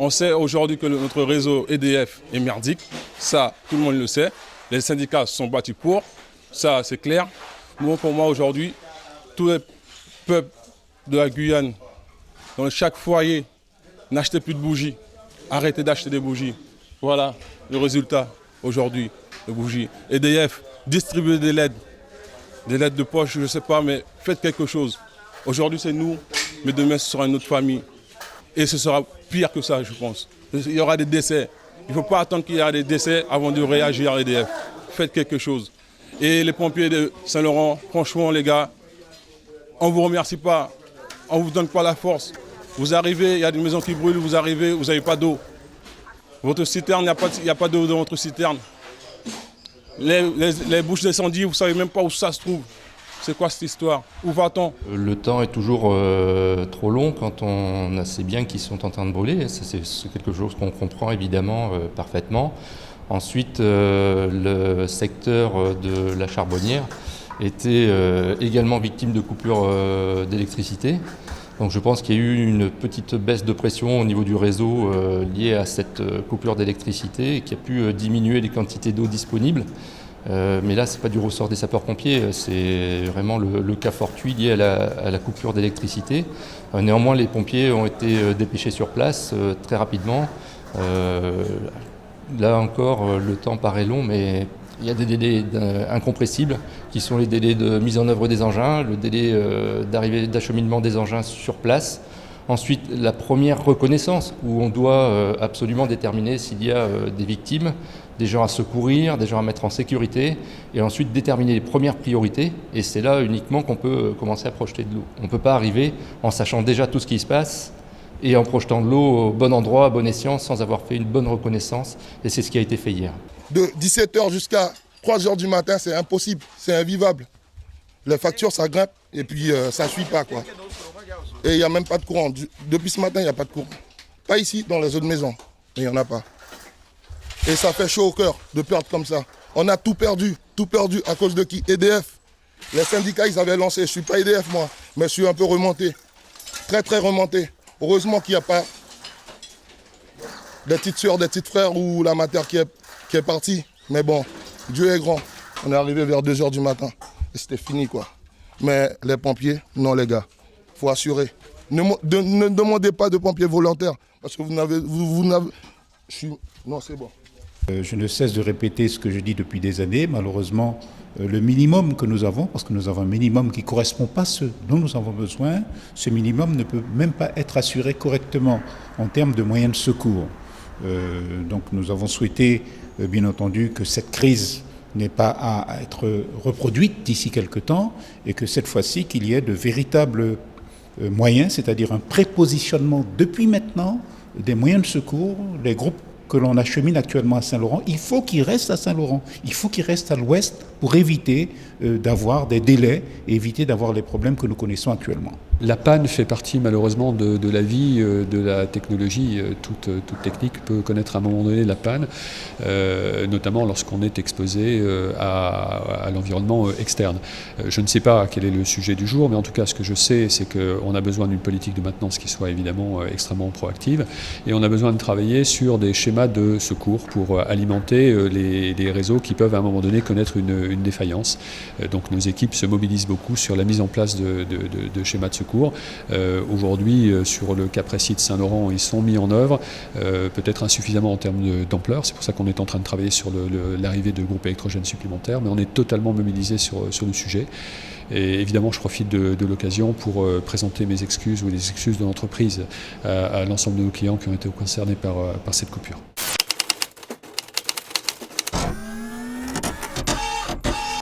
On sait aujourd'hui que notre réseau EDF est merdique. Ça, tout le monde le sait. Les syndicats se sont battus pour. Ça, c'est clair. Moi, pour moi, aujourd'hui, tous les peuples de la Guyane, dans chaque foyer, n'achetez plus de bougies. Arrêtez d'acheter des bougies. Voilà le résultat aujourd'hui de bougies. EDF, distribuez des LED de poche, je ne sais pas, mais faites quelque chose. Aujourd'hui, c'est nous, mais demain, ce sera une autre famille. Et ce sera pire que ça, je pense. Il y aura des décès. Il ne faut pas attendre qu'il y ait des décès avant de réagir à EDF. Faites quelque chose. Et les pompiers de Saint-Laurent, franchement, les gars, on ne vous remercie pas. On ne vous donne pas la force. Vous arrivez, il y a des maisons qui brûlent, vous arrivez, vous n'avez pas d'eau. Votre citerne, il n'y a pas d'eau dans votre citerne. Les bouches d'incendie, vous ne savez même pas où ça se trouve. C'est quoi cette histoire? Où va-t-on? Le temps est toujours trop long quand on a ces biens qui sont en train de brûler. C'est quelque chose qu'on comprend évidemment parfaitement. Ensuite, le secteur de la Charbonnière était également victime de coupures d'électricité. Donc je pense qu'il y a eu une petite baisse de pression au niveau du réseau liée à cette coupure d'électricité qui a pu diminuer les quantités d'eau disponibles. Mais là, ce n'est pas du ressort des sapeurs-pompiers, c'est vraiment le cas fortuit lié à la coupure d'électricité. Néanmoins, les pompiers ont été dépêchés sur place très rapidement. Là encore, le temps paraît long, mais il y a des délais incompressibles qui sont les délais de mise en œuvre des engins, le délai d'acheminement des engins sur place. Ensuite, la première reconnaissance où on doit absolument déterminer s'il y a des victimes, des gens à secourir, des gens à mettre en sécurité, et ensuite déterminer les premières priorités. Et c'est là uniquement qu'on peut commencer à projeter de l'eau. On ne peut pas arriver en sachant déjà tout ce qui se passe et en projetant de l'eau au bon endroit, à bon escient, sans avoir fait une bonne reconnaissance. Et c'est ce qui a été fait hier. De 17h jusqu'à 3h du matin, c'est impossible, c'est invivable. Les factures, ça grimpe et puis ça ne suit pas, quoi. Et il n'y a même pas de courant. Depuis ce matin, il n'y a pas de courant. Pas ici, dans les autres maisons, mais il n'y en a pas. Et ça fait chaud au cœur de perdre comme ça. On a tout perdu à cause de qui? EDF. Les syndicats, ils avaient lancé. Je ne suis pas EDF, moi, mais je suis un peu remonté. Très, très remonté. Heureusement qu'il n'y a pas des petites soeurs, des petits frères ou la mater qui est partie. Mais bon, Dieu est grand. On est arrivé vers 2h du matin. Et c'était fini, quoi. Mais les pompiers, non, les gars. Il faut assurer. Ne demandez pas de pompiers volontaires. Parce que vous n'avez... Non, c'est bon. Je ne cesse de répéter ce que je dis depuis des années. Malheureusement, le minimum que nous avons, parce que nous avons un minimum qui ne correspond pas à ce dont nous avons besoin, ce minimum ne peut même pas être assuré correctement en termes de moyens de secours. Donc nous avons souhaité, bien entendu, que cette crise n'ait pas à être reproduite d'ici quelque temps et que cette fois-ci, qu'il y ait de véritables moyens, c'est-à-dire un prépositionnement depuis maintenant des moyens de secours, des groupes que l'on achemine actuellement à Saint-Laurent, il faut qu'ils restent à Saint-Laurent, il faut qu'ils restent à l'ouest pour éviter d'avoir des délais et éviter d'avoir les problèmes que nous connaissons actuellement. La panne fait partie malheureusement de la vie, de la technologie. Toute technique peut connaître à un moment donné la panne, notamment lorsqu'on est exposé à l'environnement externe. Je ne sais pas quel est le sujet du jour, mais en tout cas ce que je sais, c'est qu'on a besoin d'une politique de maintenance qui soit évidemment extrêmement proactive, et on a besoin de travailler sur des schémas de secours pour alimenter les réseaux qui peuvent à un moment donné connaître une défaillance. Donc nos équipes se mobilisent beaucoup sur la mise en place de schémas de secours. Aujourd'hui, sur le cas précis de Saint-Laurent, ils sont mis en œuvre, peut-être insuffisamment en termes d'ampleur. C'est pour ça qu'on est en train de travailler sur l'arrivée de groupes électrogènes supplémentaires, mais on est totalement mobilisé sur le sujet. Et évidemment, je profite de l'occasion pour présenter mes excuses ou les excuses de l'entreprise à l'ensemble de nos clients qui ont été concernés par cette coupure.